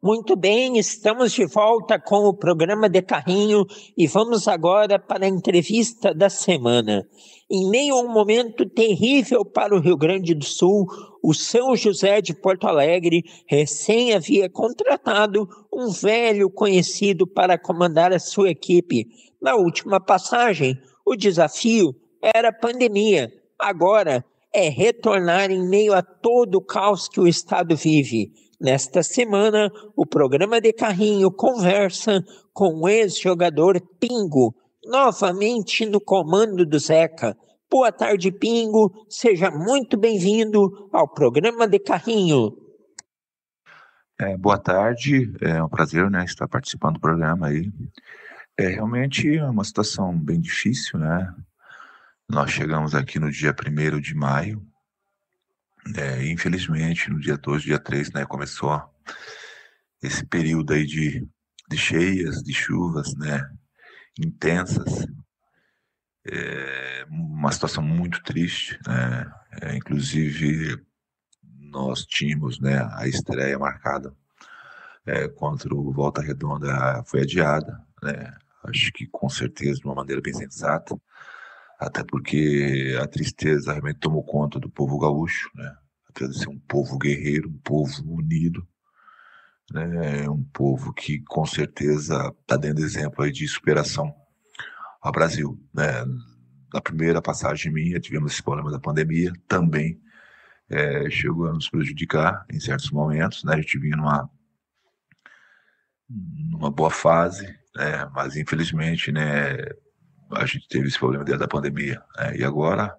Muito bem, estamos de volta com o programa de carrinho e vamos agora para a entrevista da semana. Em meio a um momento terrível para o Rio Grande do Sul, o São José de Porto Alegre recém havia contratado um velho conhecido para comandar a sua equipe. Na última passagem, o desafio era a pandemia. Agora é retornar em meio a todo o caos que o estado vive. Nesta semana, o programa de carrinho conversa com o ex-jogador Pingo, novamente no comando do Zeca. Boa tarde, Pingo. Seja muito bem-vindo ao programa de carrinho. Boa tarde, é um prazer, né, estar participando do programa aí. Realmente é uma situação bem difícil, né? Nós chegamos aqui no dia 1º de maio, e infelizmente no dia 2, dia 3, né, começou esse período aí de cheias, de chuvas, né, intensas. Uma situação muito triste, né? Inclusive nós tínhamos, né, a estreia marcada contra o Volta Redonda foi adiada, né? Acho que com certeza de uma maneira bem sensata, até porque a tristeza realmente tomou conta do povo gaúcho, né? Apesar de ser um povo guerreiro, um povo unido, né? Um povo que com certeza está dando exemplo aí de superação ao Brasil, né? Na primeira passagem minha, tivemos esse problema da pandemia, também chegou a nos prejudicar em certos momentos, né? A gente vinha numa boa fase, né? Mas infelizmente, né, a gente teve esse problema dentro da pandemia, né? E agora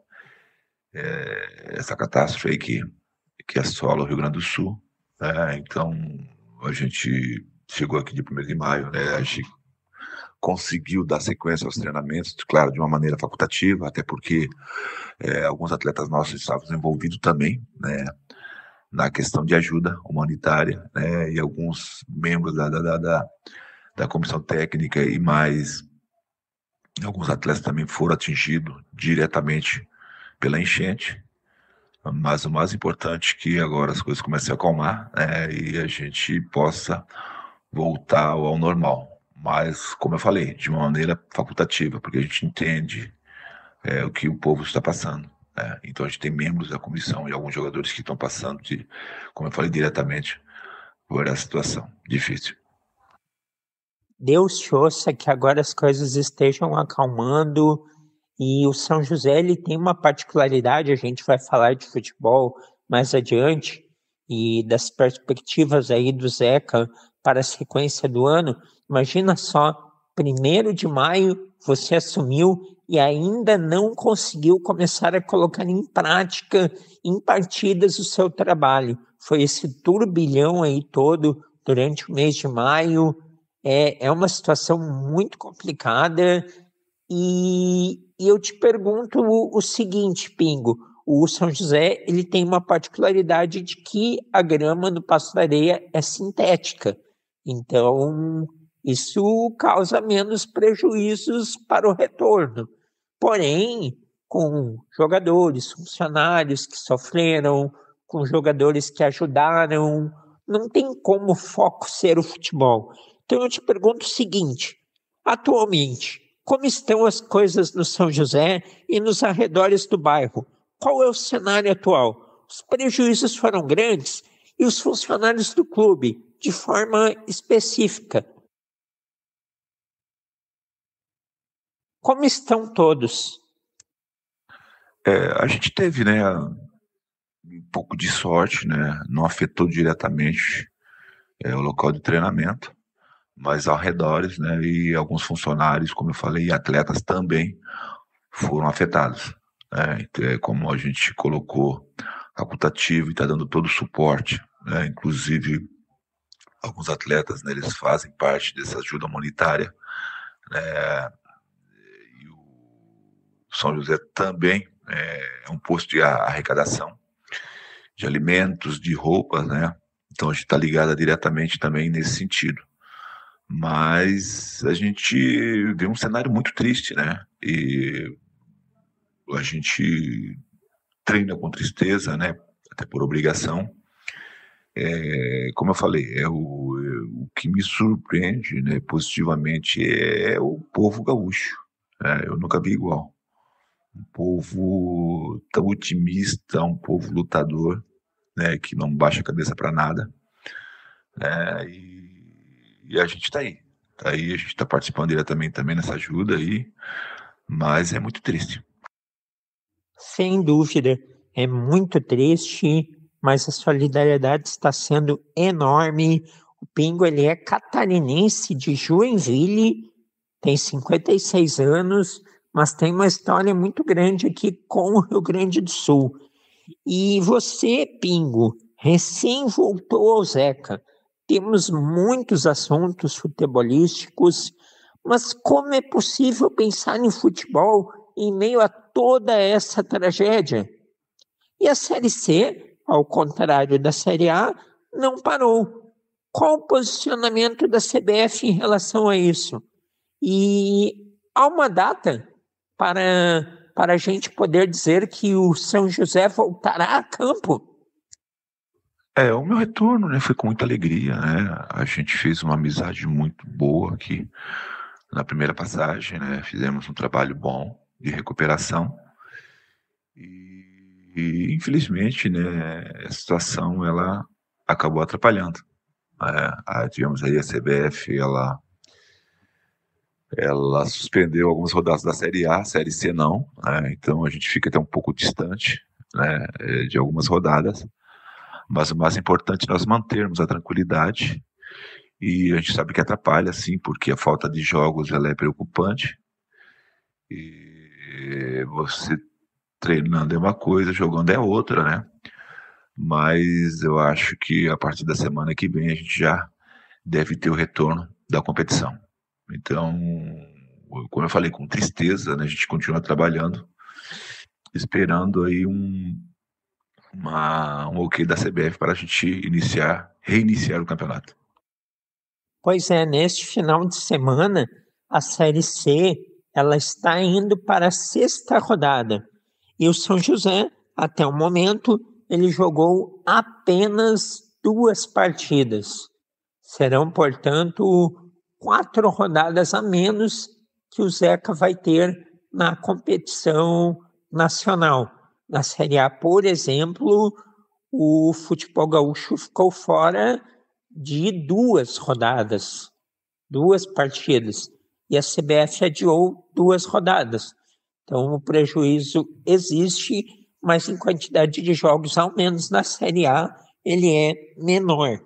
essa catástrofe aí que assola o Rio Grande do Sul, né? Então a gente chegou aqui de 1º de maio, né? A gente conseguiu dar sequência aos treinamentos, claro, de uma maneira facultativa, até porque alguns atletas nossos estavam envolvidos também, né, na questão de ajuda humanitária, né, e alguns membros da comissão técnica e mais alguns atletas também foram atingidos diretamente pela enchente, mas o mais importante é que agora as coisas comecem a acalmar, né, e a gente possa voltar ao normal. Mas, como eu falei, de uma maneira facultativa, porque a gente entende o que o povo está passando. Então a gente tem membros da comissão e alguns jogadores que estão passando, como eu falei, diretamente por essa situação difícil. Deus te ouça que agora as coisas estejam acalmando e o São José ele tem uma particularidade, a gente vai falar de futebol mais adiante e das perspectivas aí do Zeca para a sequência do ano. Imagina só, 1º de maio você assumiu e ainda não conseguiu começar a colocar em prática, em partidas, o seu trabalho. Foi esse turbilhão aí todo durante o mês de maio. É uma situação muito complicada e eu te pergunto o seguinte, Pingo, o São José ele tem uma particularidade de que a grama no Passo da Areia é sintética, então isso causa menos prejuízos para o retorno. Porém, com jogadores, funcionários que sofreram, com jogadores que ajudaram, não tem como o foco ser o futebol. Então eu te pergunto o seguinte: atualmente, como estão as coisas no São José e nos arredores do bairro? Qual é o cenário atual? Os prejuízos foram grandes e os funcionários do clube, de forma específica, como estão todos? A gente teve, né, um pouco de sorte, né, não afetou diretamente o local de treinamento, mas ao redores, né, e alguns funcionários, como eu falei, e atletas também foram afetados. Então, como a gente colocou facultativo e está dando todo o suporte, né, inclusive alguns atletas, né, eles fazem parte dessa ajuda humanitária, né, e o São José também é um posto de arrecadação de alimentos, de roupas, né? Então a gente está ligada diretamente também nesse sentido. Mas a gente vê um cenário muito triste, né? E a gente treina com tristeza, né? Até por obrigação. Como eu falei, que me surpreende, né, positivamente é o povo gaúcho. Eu nunca vi igual. Um povo tão otimista, um povo lutador, né, que não baixa a cabeça para nada. E a gente está aí. Tá aí, a gente está participando diretamente também nessa ajuda aí, mas é muito triste. Sem dúvida, é muito triste, mas a solidariedade está sendo enorme. O Pingo, ele é catarinense de Joinville, tem 56 anos, mas tem uma história muito grande aqui com o Rio Grande do Sul. E você, Pingo, recém voltou ao Zeca. Temos muitos assuntos futebolísticos, mas como é possível pensar em futebol em meio a toda essa tragédia? E a Série C, ao contrário da Série A, não parou. Qual o posicionamento da CBF em relação a isso? E há uma data para a gente poder dizer que o São José voltará a campo? O meu retorno, né, foi com muita alegria, né? A gente fez uma amizade muito boa aqui na primeira passagem, né? Fizemos um trabalho bom de recuperação e infelizmente, né, a situação ela acabou atrapalhando. Tivemos aí a CBF, ela suspendeu algumas rodadas da Série A, Série C não, né? Então a gente fica até um pouco distante, né, de algumas rodadas. Mas o mais importante é nós mantermos a tranquilidade, e a gente sabe que atrapalha, sim, porque a falta de jogos ela é preocupante, e você treinando é uma coisa, jogando é outra, né? Mas eu acho que a partir da semana que vem a gente já deve ter o retorno da competição. Então, como eu falei, com tristeza, né, a gente continua trabalhando, esperando aí um ok da CBF para a gente reiniciar o campeonato. Pois é, neste final de semana, a Série C ela está indo para a sexta rodada. E o São José, até o momento, ele jogou apenas 2 partidas. Serão, portanto, 4 rodadas a menos que o Zeca vai ter na competição nacional. Na Série A, por exemplo, o futebol gaúcho ficou fora de 2 rodadas, 2 partidas, e a CBF adiou 2 rodadas. Então o prejuízo existe, mas em quantidade de jogos, ao menos na Série A, ele é menor.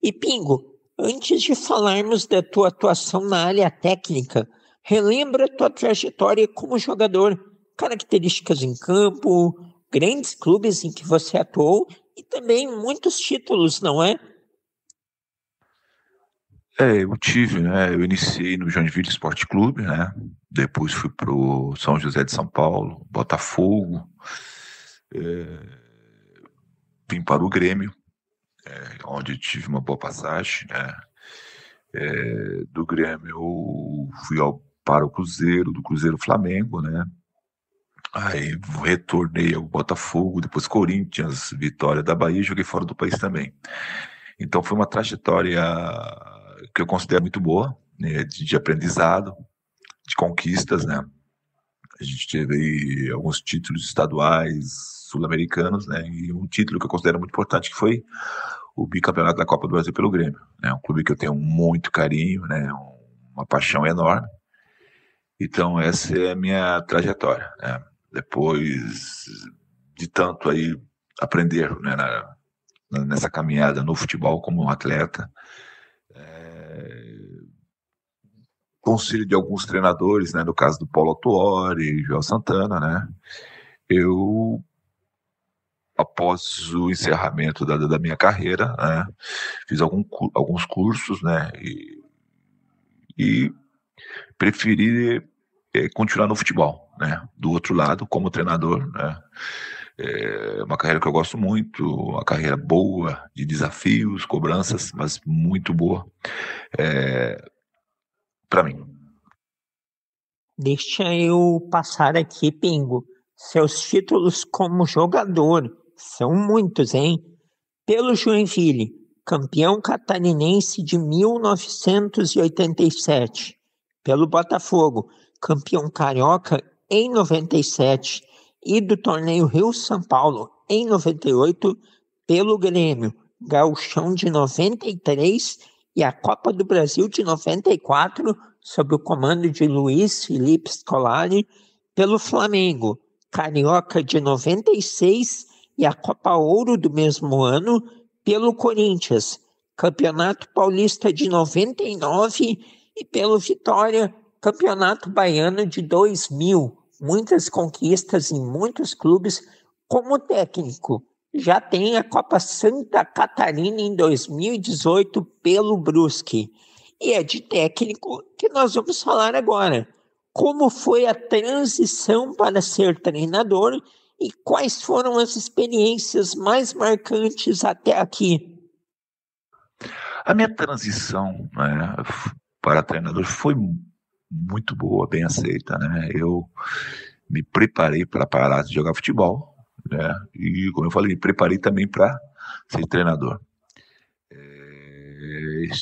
E Pingo, antes de falarmos da tua atuação na área técnica, relembra a tua trajetória como jogador, características em campo, grandes clubes em que você atuou e também muitos títulos, não é? Eu tive, né? Eu iniciei no Joinville Esporte Clube, né? Depois fui pro São José de São Paulo, Botafogo, vim para o Grêmio, onde tive uma boa passagem, né? Do Grêmio eu fui para o Cruzeiro, do Cruzeiro Flamengo, né? Aí retornei ao Botafogo, depois Corinthians, Vitória da Bahia, e joguei fora do país também. Então foi uma trajetória que eu considero muito boa, né, de aprendizado, de conquistas, né? A gente teve aí alguns títulos estaduais, sul-americanos, né? E um título que eu considero muito importante, que foi o bicampeonato da Copa do Brasil pelo Grêmio, né? Um clube que eu tenho muito carinho, né? Uma paixão enorme. Então essa é a minha trajetória, né? Depois de tanto aí aprender, né, nessa caminhada no futebol como um atleta, conselho de alguns treinadores, né, no caso do Paulo Autuori, Joel Santana, né, eu, após o encerramento da minha carreira, né, fiz alguns cursos, né, e preferi continuar no futebol, né, do outro lado, como treinador, né, uma carreira que eu gosto muito, uma carreira boa, de desafios, cobranças, mas muito boa para mim. Deixa eu passar aqui, Pingo. Seus títulos como jogador são muitos, hein? Pelo Joinville, campeão catarinense de 1987 pelo Botafogo, campeão carioca em 97 e do torneio Rio-São Paulo em 98 pelo Grêmio, Gauchão de 93 e a Copa do Brasil de 94 sob o comando de Luiz Felipe Scolari pelo Flamengo, Carioca de 96 e a Copa Ouro do mesmo ano pelo Corinthians, Campeonato Paulista de 99 e pelo Vitória, Campeonato Baiano de 2000. Muitas conquistas em muitos clubes como técnico. Já tem a Copa Santa Catarina em 2018 pelo Brusque. E é de técnico que nós vamos falar agora. Como foi a transição para ser treinador e quais foram as experiências mais marcantes até aqui? A minha transição, né, para treinador foi muito boa, bem aceita, né? Eu me preparei para parar de jogar futebol, né? E, como eu falei, me preparei também para ser treinador.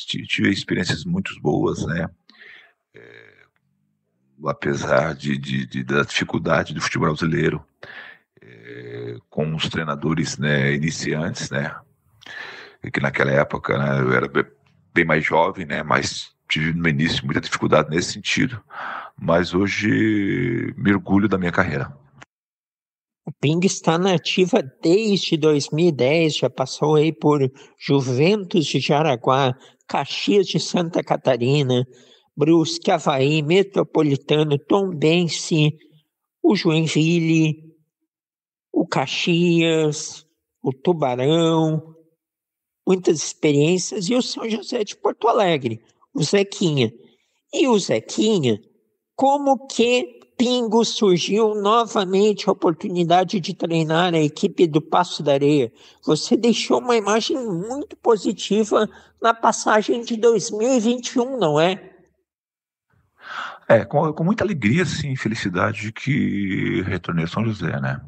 Tive experiências muito boas, né? Apesar da dificuldade do futebol brasileiro, com os treinadores, né, iniciantes, né? Que naquela época, né, eu era bem mais jovem, né? Mas tive no início muita dificuldade nesse sentido. Mas hoje me orgulho da minha carreira. O Ping está na ativa desde 2010, já passou aí por Juventus de Jaraguá, Caxias de Santa Catarina, Brusque, Avaí, Metropolitano, Tombense, o Joinville, o Caxias, o Tubarão, muitas experiências, e o São José de Porto Alegre, o Zequinha. E o Zequinha, como que Pingo surgiu novamente a oportunidade de treinar a equipe do Passo da Areia? Você deixou uma imagem muito positiva na passagem de 2021, não é? Com muita alegria, sim, e felicidade que retornei a São José, né?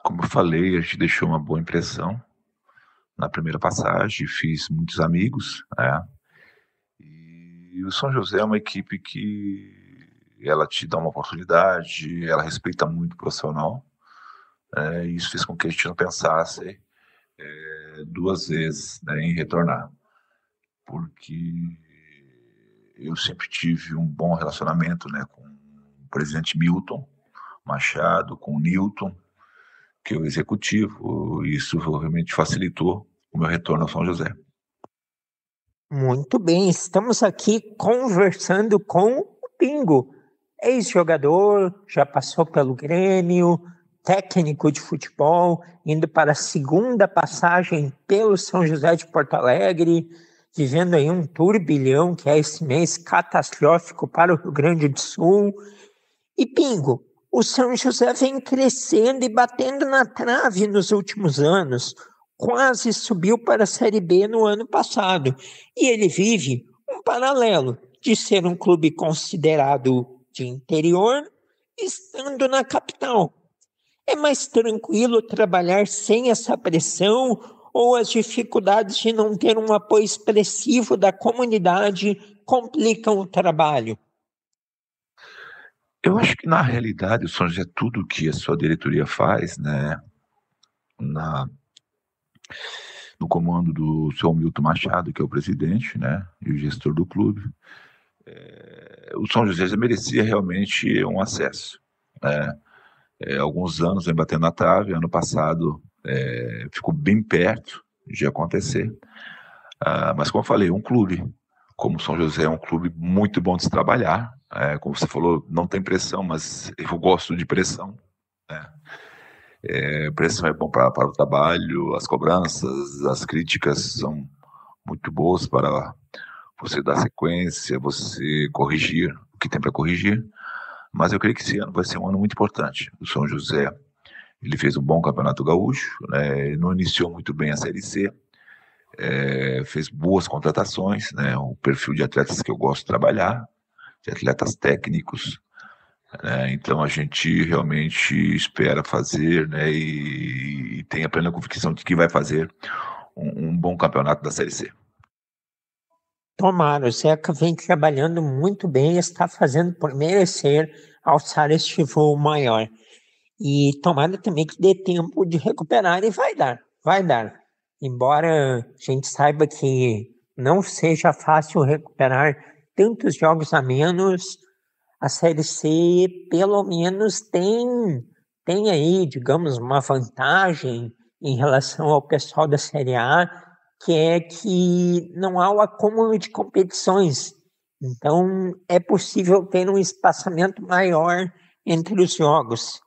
Como eu falei, a gente deixou uma boa impressão na primeira passagem, fiz muitos amigos, né? E o São José é uma equipe que ela te dá uma oportunidade, ela respeita muito o profissional, e isso fez com que a gente não pensasse duas vezes, né, em retornar, porque eu sempre tive um bom relacionamento, né, com o presidente Milton Machado, com o Newton, que é o executivo, e isso realmente facilitou o meu retorno ao São José. Muito bem, estamos aqui conversando com o Pingo, ex-jogador, já passou pelo Grêmio, técnico de futebol, indo para a segunda passagem pelo São José de Porto Alegre, vivendo aí um turbilhão, que é esse mês catastrófico para o Rio Grande do Sul. E Pingo, o São José vem crescendo e batendo na trave nos últimos anos, quase subiu para a Série B no ano passado, e ele vive um paralelo de ser um clube considerado de interior, estando na capital. É mais tranquilo trabalhar sem essa pressão ou as dificuldades de não ter um apoio expressivo da comunidade complicam o trabalho? Eu acho que, na realidade, o São José, tudo que a sua diretoria faz, né, no comando do seu Milton Machado, que é o presidente, né, e o gestor do clube, o São José já merecia realmente um acesso, né. Alguns anos vem batendo na trave, ano passado ficou bem perto de acontecer, mas como eu falei, um clube como o São José é um clube muito bom de se trabalhar, como você falou, não tem pressão, mas eu gosto de pressão, né? Pressão é bom para o trabalho, as cobranças, as críticas são muito boas para você dar sequência, você corrigir o que tem para corrigir, mas eu creio que esse ano vai ser um ano muito importante. O São José, ele fez um bom campeonato gaúcho, né? Não iniciou muito bem a Série C, fez boas contratações, né? O perfil de atletas que eu gosto de trabalhar, de atletas técnicos, né? Então a gente realmente espera fazer, né? E tem a plena convicção de que vai fazer um bom campeonato da Série C. Tomara, o Zeca vem trabalhando muito bem, está fazendo por merecer alçar este voo maior. E tomara também que dê tempo de recuperar e vai dar, vai dar. Embora a gente saiba que não seja fácil recuperar tantos jogos a menos, a Série C pelo menos tem aí, digamos, uma vantagem em relação ao pessoal da Série A, que é que não há o acúmulo de competições. Então, é possível ter um espaçamento maior entre os jogos.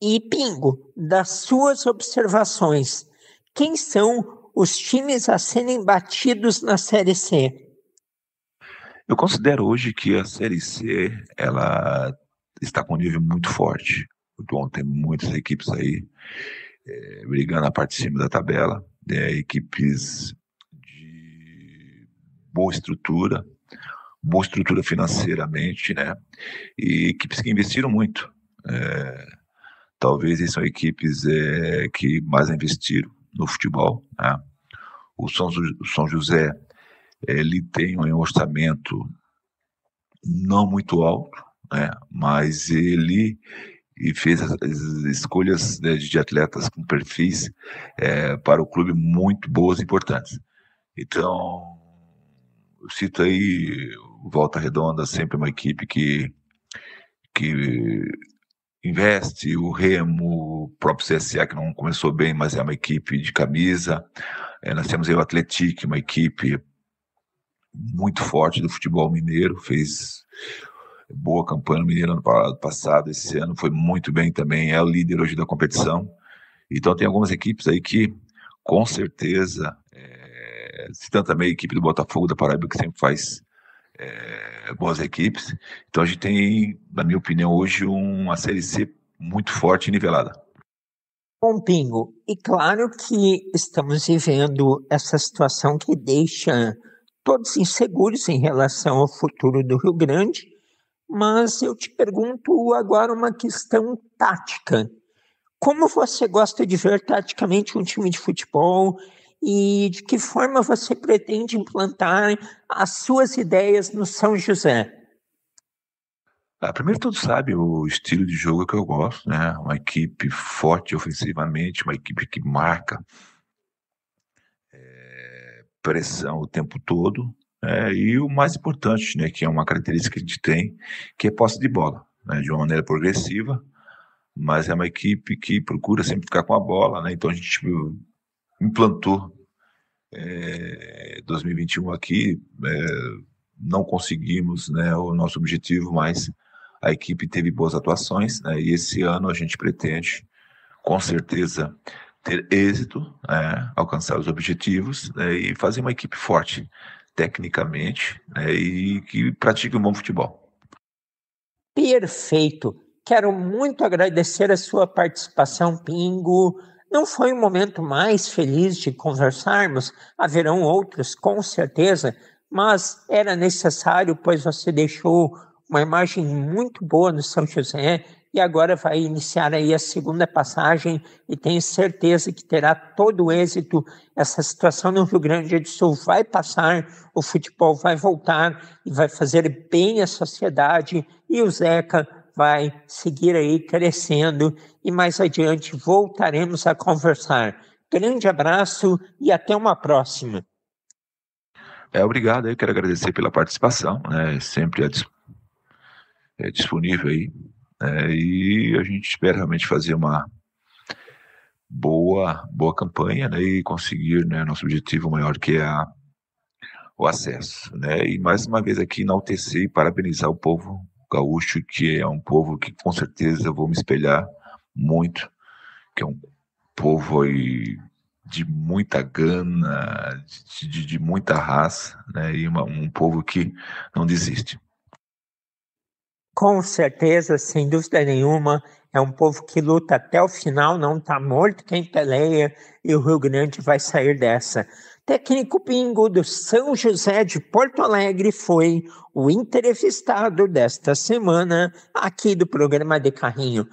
E, Pingo, das suas observações, quem são os times a serem batidos na Série C? Eu considero hoje que a Série C, ela está com um nível muito forte. Então, tem muitas equipes aí brigando na parte de cima da tabela, equipes de boa estrutura financeiramente, né? E equipes que investiram muito. Talvez são equipes que mais investiram no futebol, né? O São José, ele tem um orçamento não muito alto, né? Mas ele fez as escolhas, né, de atletas com perfis para o clube muito boas e importantes. Então, eu cito aí o Volta Redonda, sempre uma equipe que investe, o Remo, o próprio CSA, que não começou bem, mas é uma equipe de camisa. Nós temos aí o Atlético, uma equipe muito forte do futebol mineiro, fez boa campanha no Mineiro ano passado, esse ano foi muito bem também, é o líder hoje da competição. Então tem algumas equipes aí que, com certeza, citando também a equipe do Botafogo da Paraíba, que sempre faz boas equipes. Então a gente tem, na minha opinião, hoje uma Série C muito forte e nivelada. Bom, Pingo, e claro que estamos vivendo essa situação que deixa todos inseguros em relação ao futuro do Rio Grande, mas eu te pergunto agora uma questão tática. Como você gosta de ver taticamente um time de futebol e de que forma você pretende implantar as suas ideias no São José? Primeiro, todos sabem o estilo de jogo que eu gosto, né? Uma equipe forte ofensivamente, uma equipe que marca pressão o tempo todo, e o mais importante, né, que é uma característica que a gente tem, que é posse de bola, né, de uma maneira progressiva, mas é uma equipe que procura sempre ficar com a bola, né? Então a gente implantou 2021 aqui, não conseguimos, né, o nosso objetivo, mas a equipe teve boas atuações, né, e esse ano a gente pretende, com certeza, ter êxito, alcançar os objetivos, né, e fazer uma equipe forte tecnicamente, né, e que pratique um bom futebol. Perfeito. Quero muito agradecer a sua participação, Pingo. Não foi o momento mais feliz de conversarmos, haverão outros, com certeza, mas era necessário, pois você deixou uma imagem muito boa no São José e agora vai iniciar aí a segunda passagem e tenho certeza que terá todo o êxito. Essa situação no Rio Grande do Sul vai passar, o futebol vai voltar e vai fazer bem à sociedade e o Zeca vai seguir aí crescendo e mais adiante voltaremos a conversar. Grande abraço e até uma próxima. Obrigado, eu quero agradecer pela participação, né, sempre disponível aí, e a gente espera realmente fazer uma boa campanha, né, e conseguir, né, nosso objetivo maior, que é o acesso, né, e mais uma vez aqui enaltecer e parabenizar o povo gaúcho, que é um povo que com certeza eu vou me espelhar muito, que é um povo aí de muita gana, de muita raça, né, e um povo que não desiste. Com certeza, sem dúvida nenhuma, é um povo que luta até o final, não está morto quem peleia e o Rio Grande vai sair dessa. Técnico Pingo do São José de Porto Alegre foi o entrevistado desta semana aqui do programa de Carrinho.